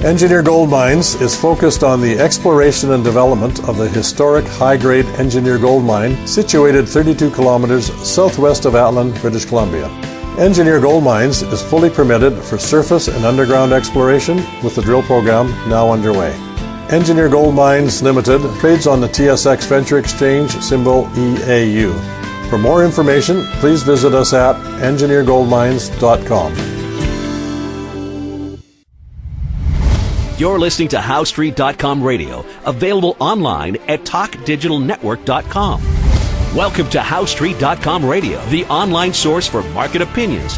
Engineer Gold Mines is focused on the exploration and development of the historic high-grade Engineer Gold Mine situated 32 kilometers southwest of Atlan, British Columbia. Engineer Gold Mines is fully permitted for surface and underground exploration with the drill program now underway. Engineer Gold Mines Limited trades on the TSX Venture Exchange, symbol EAU. For more information, please visit us at engineergoldmines.com. You're listening to HowStreet.com radio, available online at TalkDigitalNetwork.com. Welcome to HowStreet.com radio, the online source for market opinions.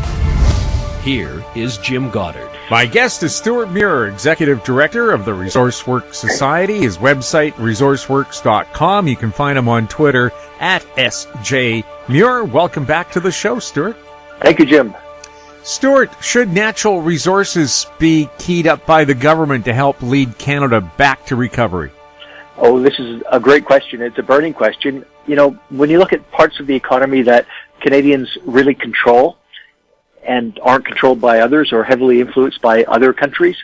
Here is Jim Goddard. My guest is Stewart Muir, Executive Director of the ResourceWorks Society. His website, resourceworks.com. You can find him on Twitter at SJ Muir. Welcome back to the show, Stewart. Thank you, Jim. Stewart, should natural resources be keyed up by the government to help lead Canada back to recovery? Oh, this is a great question. It's a burning question. You know, when you look at parts of the economy that Canadians really control and aren't controlled by others or heavily influenced by other countries,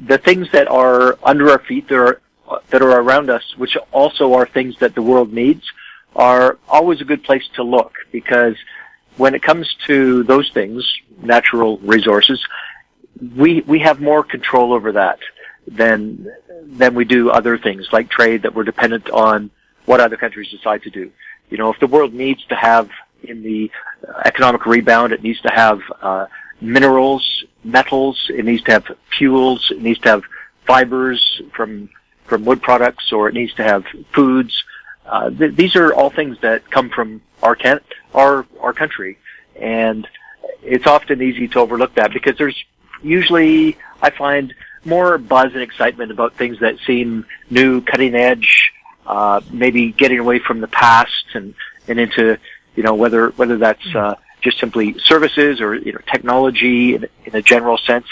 the things that are under our feet, that are around us, which also are things that the world needs, are always a good place to look, because when it comes to those things, natural resources, we have more control over that than we do other things like trade that we're dependent on what other countries decide to do. You know, if the world needs to have, in the economic rebound, it needs to have minerals, metals, it needs to have fuels, it needs to have fibers from wood products, or it needs to have foods. These are all things that come from our country, and it's often easy to overlook that because there's usually, I find, more buzz and excitement about things that seem new, cutting edge, maybe getting away from the past and into, you know, whether that's just simply services or, you know, technology in a general sense.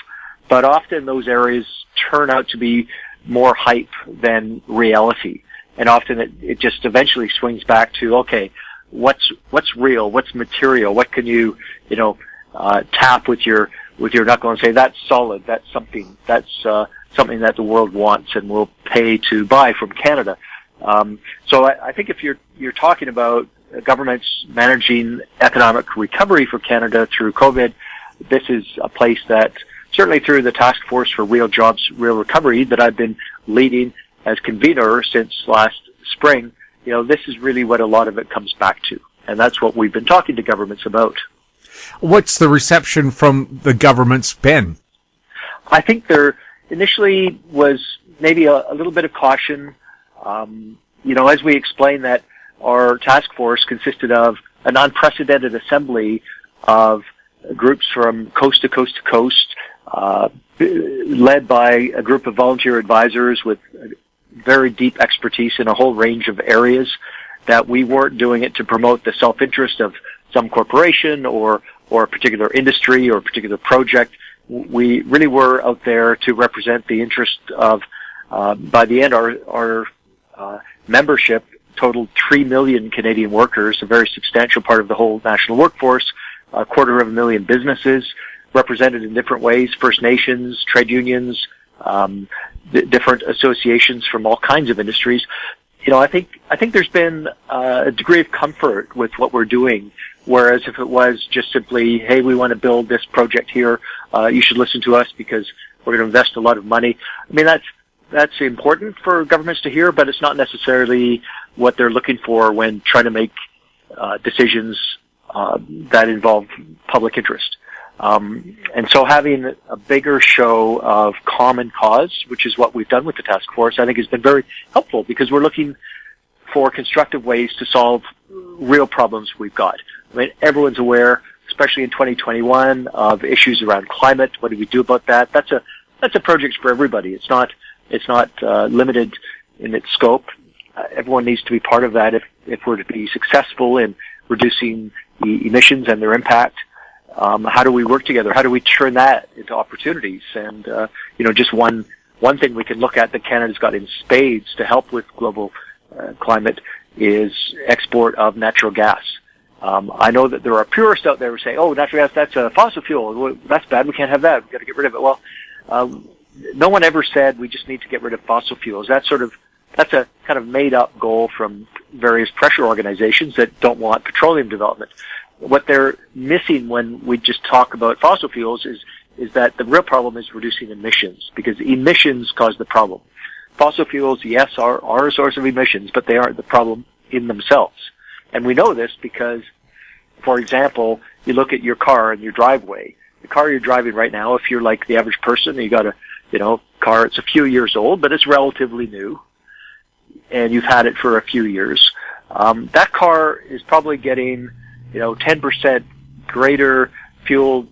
But often those areas turn out to be more hype than reality. And often it just eventually swings back to, okay, what's real, what's material, what can you tap with your knuckle and say, that's solid, that's something that the world wants and will pay to buy from Canada. So I think if you're talking about governments managing economic recovery for Canada through COVID, this is a place that, certainly through the Task Force for Real Jobs, Real Recovery that I've been leading as convener since last spring, you know, this is really what a lot of it comes back to. And that's what we've been talking to governments about. What's the reception from the governments been? I think there initially was maybe a little bit of caution. You know, as we explained that our task force consisted of an unprecedented assembly of groups from coast to coast to coast, led by a group of volunteer advisors with very deep expertise in a whole range of areas, that we weren't doing it to promote the self-interest of some corporation or a particular industry or a particular project. We really were out there to represent the interest of, by the end, our membership totaled 3 million Canadian workers, a very substantial part of the whole national workforce, 250,000 businesses represented in different ways, First Nations, trade unions, different associations from all kinds of industries. You know, I think there's been a degree of comfort with what we're doing, whereas if it was just simply, hey, we want to build this project here, you should listen to us because we're going to invest a lot of money. I mean, that's important for governments to hear, but it's not necessarily what they're looking for when trying to make decisions that involve public interest. And so having a bigger show of common cause, which is what we've done with the task force, I think has been very helpful because we're looking for constructive ways to solve real problems we've got. I mean, everyone's aware, especially in 2021, of issues around climate. What do we do about that? That's a project for everybody. It's not limited in its scope. Everyone needs to be part of that if we're to be successful in reducing the emissions and their impact. How do we work together? How do we turn that into opportunities? And, just one thing we can look at that Canada's got in spades to help with global climate is export of natural gas. I know that there are purists out there who say, oh, natural gas, that's a fossil fuel. That's bad. We can't have that. We've got to get rid of it. Well, no one ever said we just need to get rid of fossil fuels. That's a kind of made up goal from various pressure organizations that don't want petroleum development. What they're missing when we just talk about fossil fuels is that the real problem is reducing emissions, because emissions cause the problem. Fossil fuels, yes, are a source of emissions, but they aren't the problem in themselves. And we know this because, for example, you look at your car and your driveway. The car you're driving right now, if you're like the average person, you got a, car, it's a few years old, but it's relatively new, and you've had it for a few years. That car is probably getting, 10% greater fuel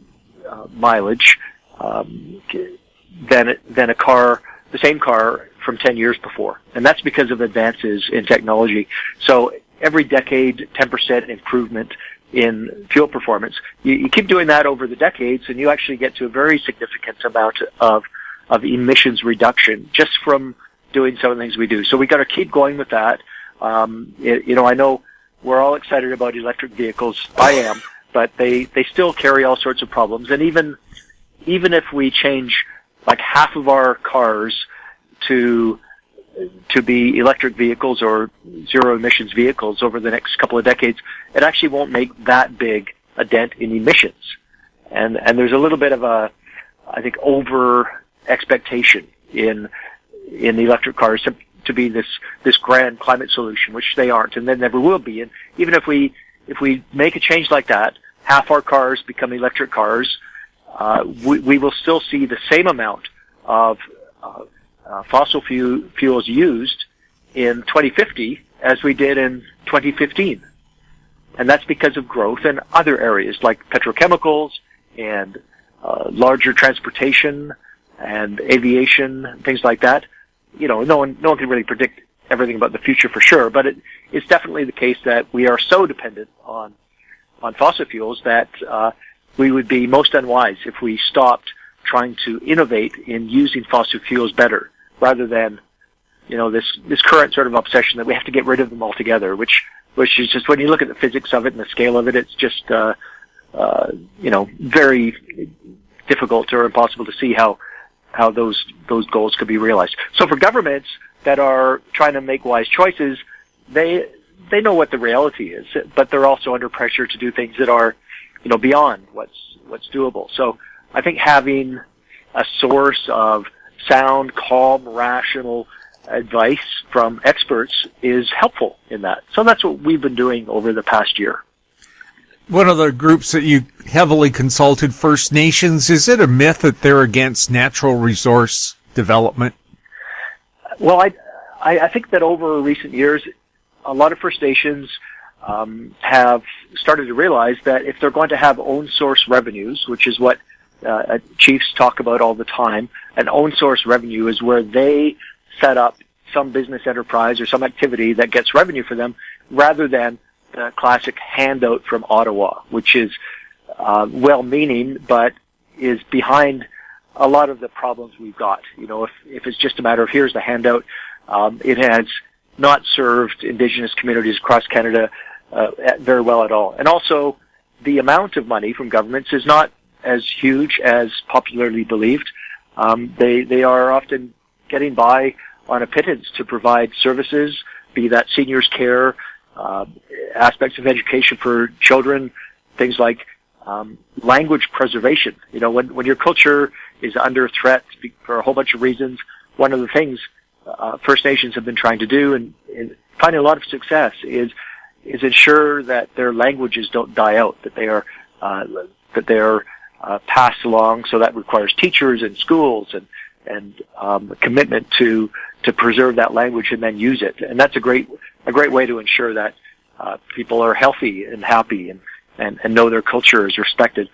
mileage than a car, the same car from 10 years before. And that's because of advances in technology. So every decade, 10% improvement in fuel performance. You keep doing that over the decades, and you actually get to a very significant amount of emissions reduction just from doing some of the things we do. So we got to keep going with that. I know we're all excited about electric vehicles. I am, but they still carry all sorts of problems. And even if we change like half of our cars to be electric vehicles or zero emissions vehicles over the next couple of decades, it actually won't make that big a dent in emissions. And there's a little bit of I think, over expectation in electric cars to be this grand climate solution, which they aren't, and they never will be. And even if we make a change like that, half our cars become electric cars, we will still see the same amount of fossil fuels used in 2050 as we did in 2015. And that's because of growth in other areas like petrochemicals and larger transportation and aviation, things like that. No one can really predict everything about the future for sure, but it's definitely the case that we are so dependent on fossil fuels that we would be most unwise if we stopped trying to innovate in using fossil fuels better, rather than this current sort of obsession that we have to get rid of them altogether, which is just, when you look at the physics of it and the scale of it, it's just very difficult or impossible to see how those goals could be realized. So for governments that are trying to make wise choices, they know what the reality is, but they're also under pressure to do things that are beyond what's doable. So I think having a source of sound, calm, rational advice from experts is helpful in that. So that's what we've been doing over the past year. One of the groups that you heavily consulted, First Nations, is it a myth that they're against natural resource development? Well, I think that over recent years, a lot of First Nations have started to realize that if they're going to have own source revenues, which is what chiefs talk about all the time, an own source revenue is where they set up some business enterprise or some activity that gets revenue for them, rather than the classic handout from Ottawa, which is well-meaning, but is behind a lot of the problems we've got. If it's just a matter of here's the handout, it has not served Indigenous communities across Canada very well at all. And also, the amount of money from governments is not as huge as popularly believed. They are often getting by on a pittance to provide services, be that seniors care, aspects of education for children, things like language preservation. When your culture is under threat for a whole bunch of reasons, one of the things First Nations have been trying to do, and finding a lot of success, is ensure that their languages don't die out, that they are passed along. So that requires teachers and schools and commitment to preserve that language and then use it. And that's a great way to ensure that people are healthy and happy and know their culture is respected.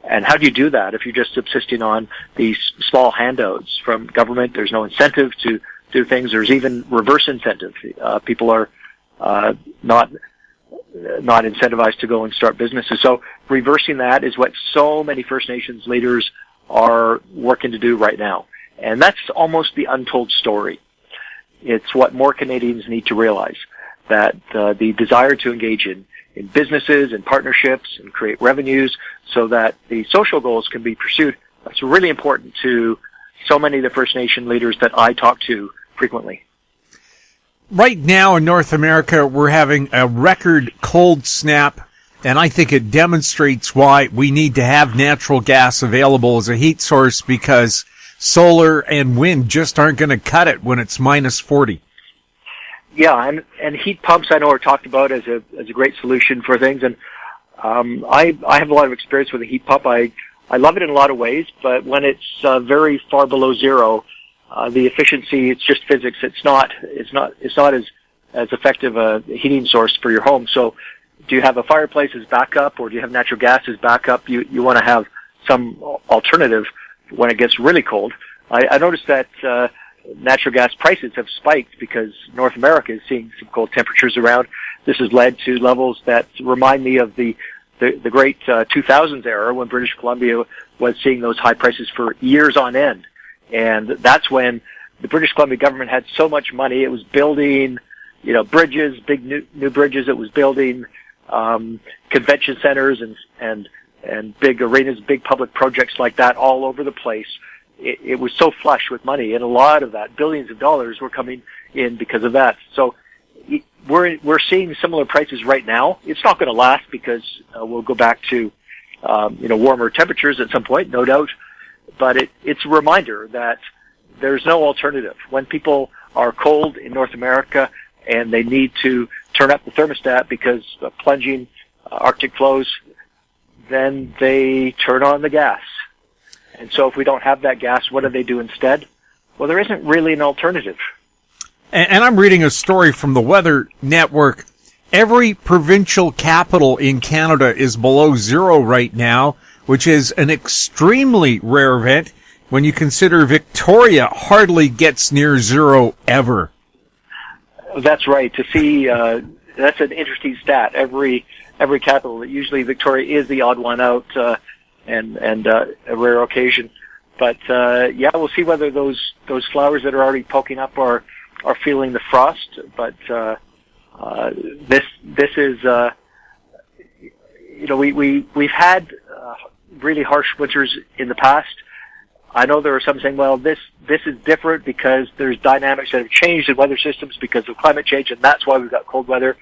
And how do you do that if you're just subsisting on these small handouts from government? There's no incentive to do things. There's even reverse incentive. People are not incentivized to go and start businesses. So reversing that is what so many First Nations leaders are working to do right now. And that's almost the untold story. It's what more Canadians need to realize, that the desire to engage in businesses and partnerships and create revenues so that the social goals can be pursued. That's really important to so many of the First Nation leaders that I talk to frequently. Right now in North America, we're having a record cold snap, and I think it demonstrates why we need to have natural gas available as a heat source, because solar and wind just aren't going to cut it when it's minus 40. Yeah, and heat pumps I know are talked about as a great solution for things, and I have a lot of experience with a heat pump. I love it in a lot of ways, but when it's very far below zero, the efficiency, it's just physics. It's not as effective a heating source for your home. So do you have a fireplace as backup, or do you have natural gas as backup? You want to have some alternative when it gets really cold. I noticed that natural gas prices have spiked because North America is seeing some cold temperatures around. This has led to levels that remind me of the great 2000s era when British Columbia was seeing those high prices for years on end. And that's when the British Columbia government had so much money. It was building, bridges, big new bridges. It was building convention centers and big arenas, big public projects like that all over the place. It was so flush with money, and a lot of that, billions of dollars, were coming in because of that. So we're seeing similar prices right now. It's not going to last because we'll go back to warmer temperatures at some point, no doubt. But it's a reminder that there's no alternative. When people are cold in North America and they need to turn up the thermostat because of plunging Arctic flows, then they turn on the gas. And so if we don't have that gas, what do they do instead? Well, there isn't really an alternative. And I'm reading a story from the Weather Network. Every provincial capital in Canada is below zero right now, which is an extremely rare event when you consider Victoria hardly gets near zero ever. That's right. To see, that's an interesting stat. Every capital, usually Victoria is the odd one out, and a rare occasion. But we'll see whether those flowers that are already poking up are feeling the frost. But this is we've had really harsh winters in the past. I know there are some saying, well, this is different because there's dynamics that have changed in weather systems because of climate change, and that's why we've got cold weather.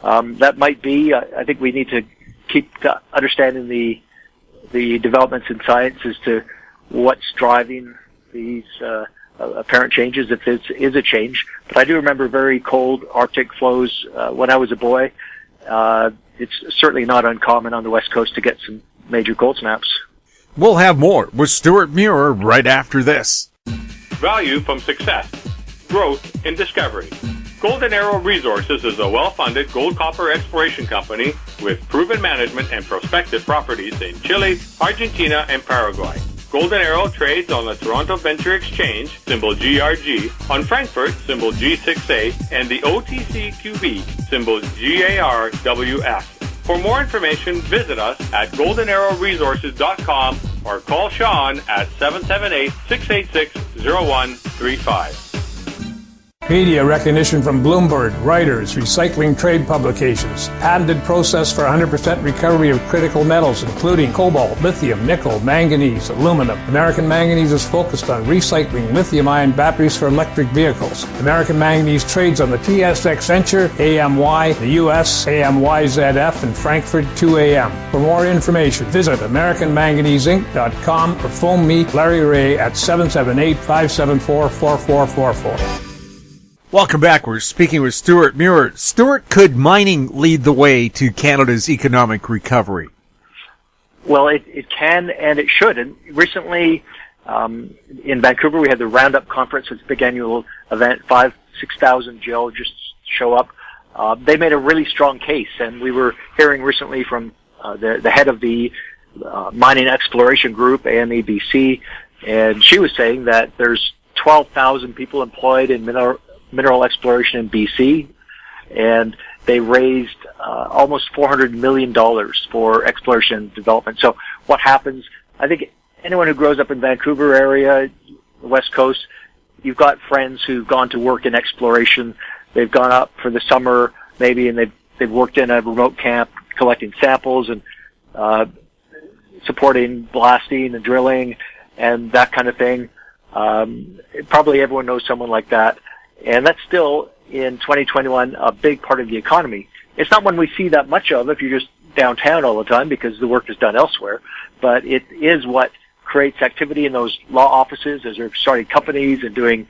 That might be. I think we need to keep understanding the developments in science as to what's driving these apparent changes, if this is a change. But I do remember very cold Arctic flows when I was a boy. It's certainly not uncommon on the West Coast to get some major cold snaps. We'll have more with Stewart Muir right after this. Value from success, growth in discovery. Golden Arrow Resources is a well-funded gold-copper exploration company with proven management and prospective properties in Chile, Argentina, and Paraguay. Golden Arrow trades on the Toronto Venture Exchange, symbol GRG, on Frankfurt, symbol G6A, and the OTCQB, symbol GARWF. For more information, visit us at goldenarrowresources.com or call Sean at 778-686-0135. Media recognition from Bloomberg, Reuters, recycling trade publications. Patented process for 100% recovery of critical metals, including cobalt, lithium, nickel, manganese, aluminum. American Manganese is focused on recycling lithium-ion batteries for electric vehicles. American Manganese trades on the TSX Venture, AMY, the US, AMYZF, and Frankfurt 2AM. For more information, visit AmericanManganeseInc.com or phone me, Larry Ray, at 778-574-4444. Welcome back. We're speaking with Stewart Muir. Stewart, could mining lead the way to Canada's economic recovery? Well, it can and it should. And recently, in Vancouver, we had the Roundup Conference. It's a big annual event. 6,000 geologists show up. They made a really strong case, and we were hearing recently from the head of the Mining Exploration Group, AMEBC, and she was saying that there's 12,000 people employed in mineral exploration in BC, and they raised almost $400 million for exploration and development. So what happens, I think anyone who grows up in Vancouver area, the West Coast, you've got friends who've gone to work in exploration. They've gone up for the summer maybe, and they've worked in a remote camp collecting samples and supporting blasting and drilling and that kind of thing. Probably everyone knows someone like that. And that's still, in 2021, a big part of the economy. It's not one we see that much of if you're just downtown all the time because the work is done elsewhere. But it is what creates activity in those law offices as they're starting companies and doing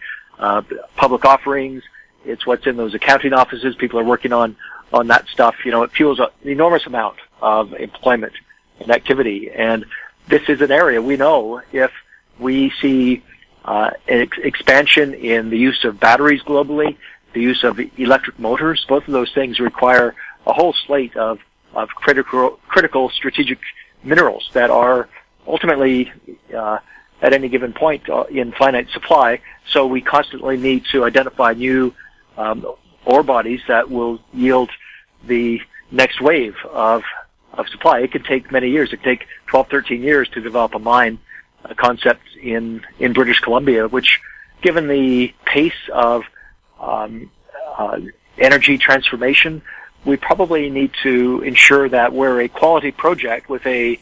public offerings. It's what's in those accounting offices. People are working on that stuff. It fuels an enormous amount of employment and activity. And this is an area we know if we see expansion in the use of batteries globally, the use of electric motors. Both of those things require a whole slate of critical strategic minerals that are ultimately at any given point in finite supply. So we constantly need to identify new ore bodies that will yield the next wave of supply. It could take many years. It could take 12, 13 years to develop a mine concept in British Columbia, which, given the pace of energy transformation, we probably need to ensure that where a quality project with a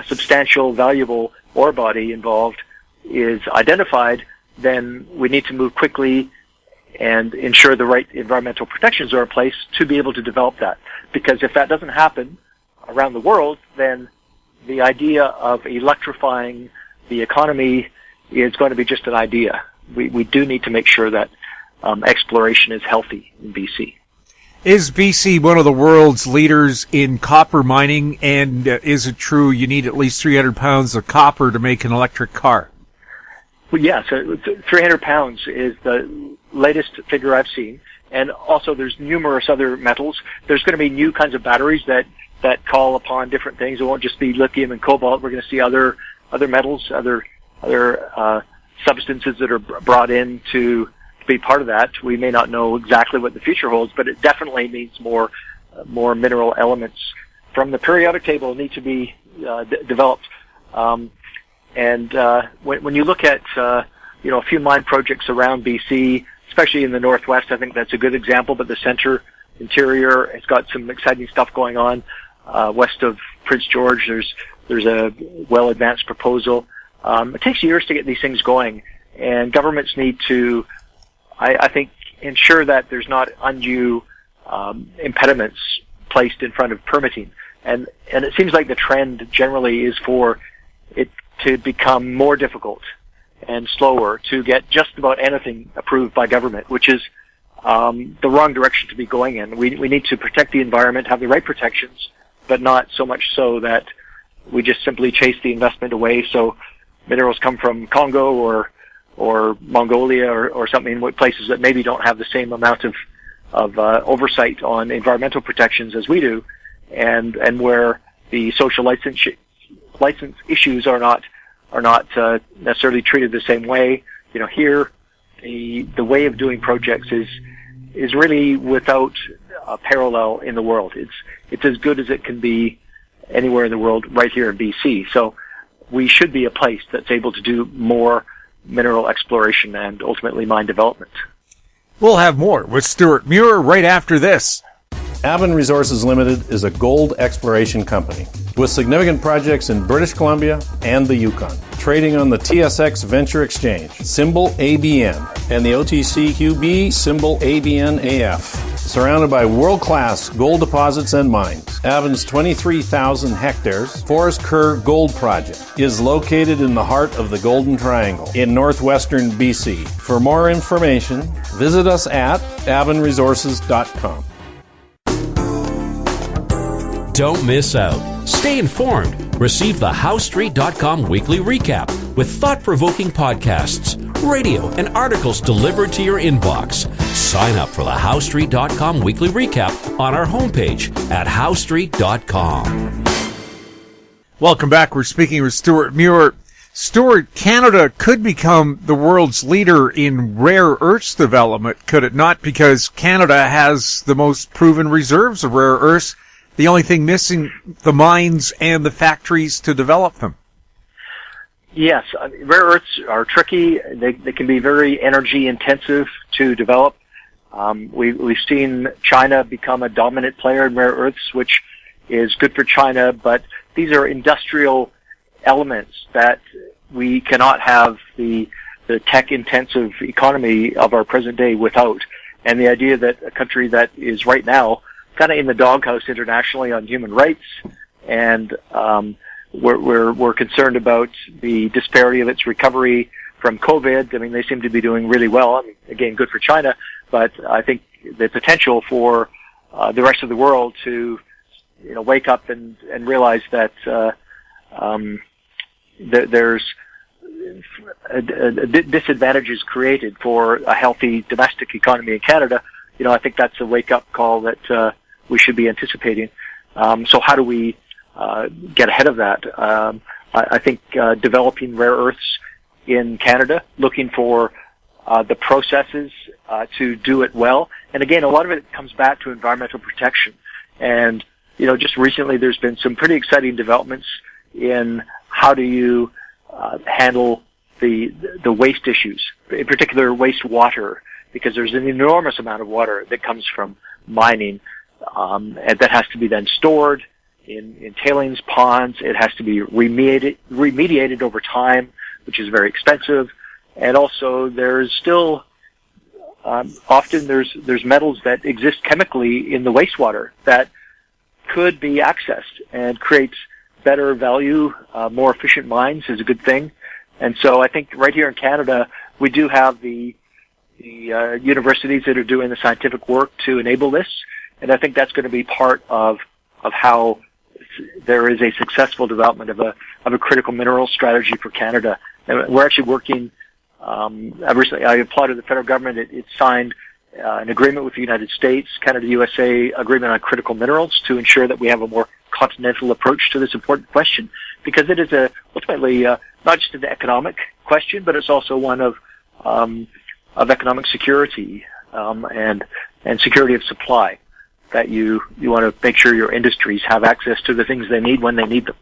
substantial, valuable ore body involved is identified, then we need to move quickly and ensure the right environmental protections are in place to be able to develop that. Because if that doesn't happen around the world, then the idea of electrifying the economy is going to be just an idea. We do need to make sure that exploration is healthy in BC. Is BC one of the world's leaders in copper mining, and is it true you need at least 300 pounds of copper to make an electric car? Well, yeah, so 300 pounds is the latest figure I've seen. And also there's numerous other metals. There's going to be new kinds of batteries that call upon different things. It won't just be lithium and cobalt. We're going to see other metals, other substances that are brought in to be part of that. We may not know exactly what the future holds, but it definitely means more mineral elements from the periodic table need to be developed. And when you look at a few mine projects around BC, especially in the northwest, I think that's a good example. But the center interior has got some exciting stuff going on. West of Prince George, there's a well advanced proposal. It takes years to get these things going, and governments need to, I think, ensure that there's not undue impediments placed in front of permitting. And it seems like the trend generally is for it to become more difficult and slower to get just about anything approved by government, which is the wrong direction to be going in. We need to protect the environment, have the right protections, but not so much so that we just simply chase the investment away. So minerals come from Congo or Mongolia or something, places that maybe don't have the same amount of oversight on environmental protections as we do, and where the social license issues are not necessarily treated the same way. Here the way of doing projects is really without a parallel in the world. It's as good as it can be anywhere in the world right here in BC. So we should be a place that's able to do more mineral exploration and ultimately mine development. We'll have more with Stewart Muir right after this. Avon Resources Limited is a gold exploration company with significant projects in British Columbia and the Yukon, trading on the TSX Venture Exchange, symbol ABN, and the OTCQB, symbol ABNAF. Surrounded by world-class gold deposits and mines, Avon's 23,000 hectares Forest Kerr Gold Project is located in the heart of the Golden Triangle in northwestern BC. For more information, visit us at avonresources.com. Don't miss out. Stay informed. Receive the HowStreet.com weekly recap with thought-provoking podcasts, radio, and articles delivered to your inbox. Sign up for the HowStreet.com weekly recap on our homepage at HowStreet.com. Welcome back. We're speaking with Stewart Muir. Stewart, Canada could become the world's leader in rare earths development, could it not? Because Canada has the most proven reserves of rare earths. The only thing missing, the mines and the factories to develop them. Yes, rare earths are tricky. They can be very energy intensive to develop. We've seen China become a dominant player in rare earths, which is good for China, but these are industrial elements that we cannot have the tech-intensive economy of our present day without. And the idea that a country that is right now kind of in the doghouse internationally on human rights, and we're concerned about the disparity of its recovery from COVID. I mean, they seem to be doing really well. I mean, again, good for China, but I think the potential for the rest of the world to, wake up and realize that there's disadvantages created for a healthy domestic economy in Canada. I think that's a wake-up call that we should be anticipating. So how do we get ahead of that? I think developing rare earths in Canada, looking for the processes to do it well. And again, a lot of it comes back to environmental protection. And, just recently there's been some pretty exciting developments in how do you handle the waste issues, in particular wastewater, because there's an enormous amount of water that comes from mining, and that has to be then stored in tailings ponds. It has to be remediated over time, which is very expensive. And also there's still, often there's metals that exist chemically in the wastewater that could be accessed, and creates better value. More efficient mines is a good thing. And so I think right here in Canada, we do have the universities that are doing the scientific work to enable this. And I think that's going to be part of how there is a successful development of a critical mineral strategy for Canada. And we're actually working, recently I applauded the federal government. It signed an agreement with the United States, Canada-USA agreement on critical minerals to ensure that we have a more continental approach to this important question, because it is ultimately not just an economic question, but it's also one of economic security and security of supply. That you want to make sure your industries have access to the things they need when they need them.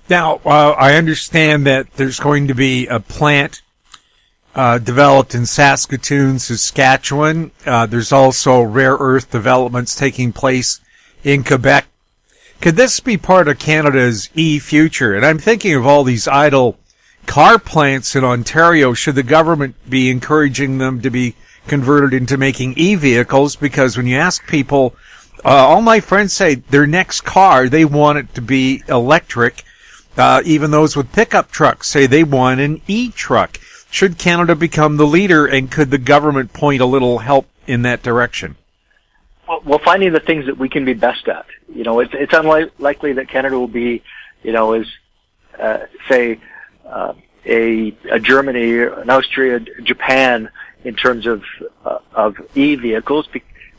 Now, I understand that there's going to be a plant developed in Saskatoon, Saskatchewan. There's also rare earth developments taking place in Quebec. Could this be part of Canada's e-future? And I'm thinking of all these idle car plants in Ontario. Should the government be encouraging them to be converted into making e-vehicles? Because when you ask people, all my friends say their next car, they want it to be electric. Even those with pickup trucks say they want an e-truck. Should Canada become the leader, and could the government point a little help in that direction? Well, finding the things that we can be best at. It's unlikely that Canada will be, say, a Germany, an Austria, Japan in terms of e-vehicles,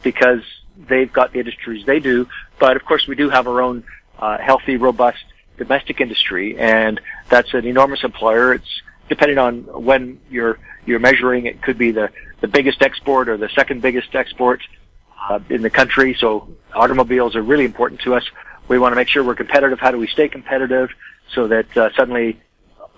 because they've got the industries they do. But of course, we do have our own healthy, robust domestic industry, and that's an enormous employer. It's depending on when you're measuring, it could be the biggest export or the second biggest export in the country. So automobiles are really important to us. We want to make sure we're competitive. How do we stay competitive so that suddenly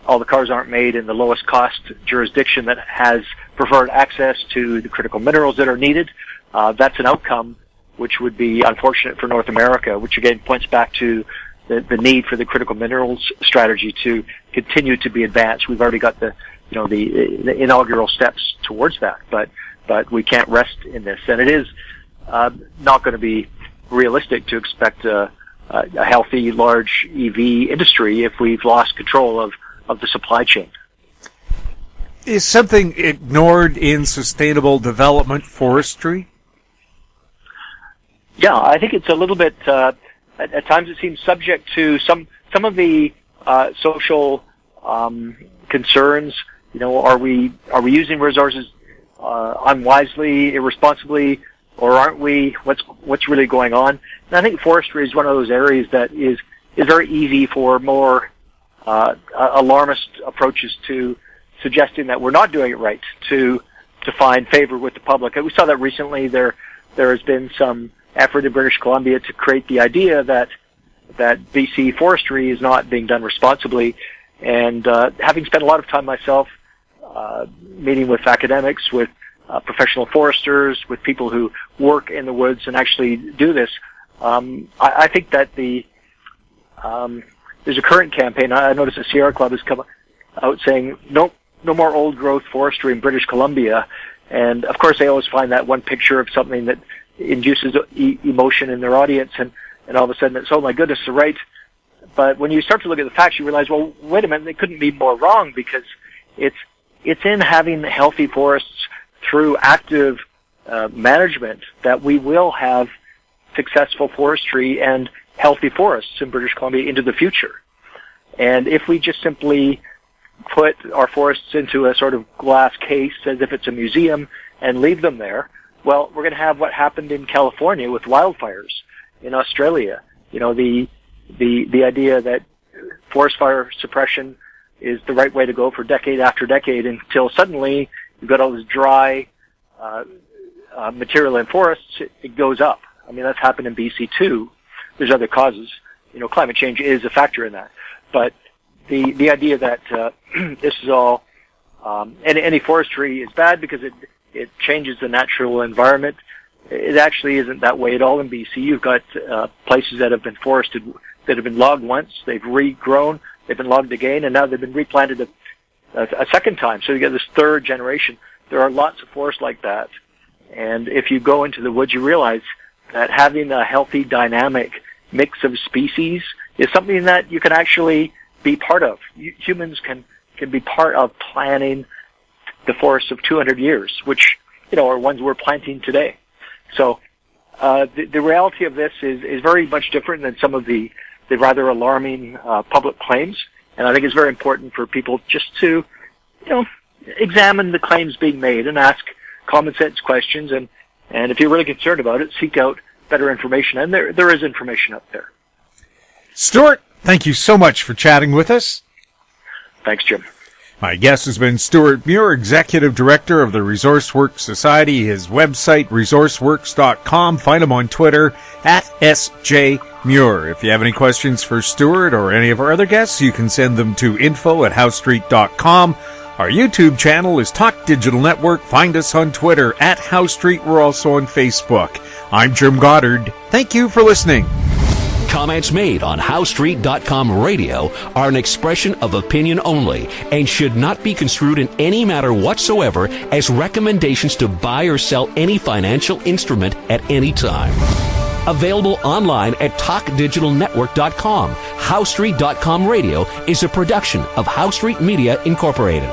all the cars aren't made in the lowest cost jurisdiction that has preferred access to the critical minerals that are needed? That's an outcome which would be unfortunate for North America, which again points back to the need for the critical minerals strategy to continue to be advanced. We've already got the inaugural steps towards that, but we can't rest in this. And it is not going to be realistic to expect a healthy, large EV industry if we've lost control of the supply chain. Is something ignored in sustainable development forestry? Yeah, I think it's a little bit, at times it seems subject to some of the social concerns. Are we using resources unwisely, irresponsibly, or aren't we? What's really going on? And I think forestry is one of those areas that is very easy for more alarmist approaches to suggesting that we're not doing it right to find favor with the public. We saw that recently. There has been some effort in British Columbia to create the idea that BC forestry is not being done responsibly. And having spent a lot of time myself meeting with academics, with professional foresters, with people who work in the woods and actually do this, I think that there's a current campaign. I noticed the Sierra Club has come out saying, nope, more old growth forestry in British Columbia. And of course, they always find that one picture of something that induces emotion in their audience, and all of a sudden it's, oh my goodness, they're right. But when you start to look at the facts, you realize, well, wait a minute, they couldn't be more wrong, because it's in having healthy forests through active management that we will have successful forestry and healthy forests in British Columbia into the future. And if we just simply put our forests into a sort of glass case as if it's a museum and leave them there, well, we're going to have what happened in California with wildfires, in Australia. You know, the idea that forest fire suppression is the right way to go for decade after decade, until suddenly you've got all this dry material in forests, it goes up. I mean, that's happened in BC too. There's other causes. You know, climate change is a factor in that. But the idea that this is all any forestry is bad because it changes the natural environment, it actually isn't that way at all in BC. You've got places that have been forested, that have been logged once, they've regrown, they've been logged again, and now they've been replanted a second time. So you get this third generation. There are lots of forests like that. And if you go into the woods, you realize that having a healthy, dynamic mix of species is something that you can actually be part of. Humans can be part of planning the forests of 200 years, which, you know, are ones we're planting today. So the reality of this is very much different than some of the rather alarming public claims. And I think it's very important for people just to, you know, examine the claims being made and ask common sense questions. And if you're really concerned about it, seek out better information. And there is information out there. Stewart, thank you so much for chatting with us. Thanks, Jim. My guest has been Stewart Muir, Executive Director of the ResourceWorks Society. His website, resourceworks.com. Find him on Twitter at SJMuir. If you have any questions for Stewart or any of our other guests, you can send them to info@housestreet.com. Our YouTube channel is Talk Digital Network. Find us on Twitter at House Street. We're also on Facebook. I'm Jim Goddard. Thank you for listening. Comments made on HowStreet.com radio are an expression of opinion only and should not be construed in any matter whatsoever as recommendations to buy or sell any financial instrument at any time. Available online at TalkDigitalNetwork.com. HowStreet.com radio is a production of House Street Media Incorporated.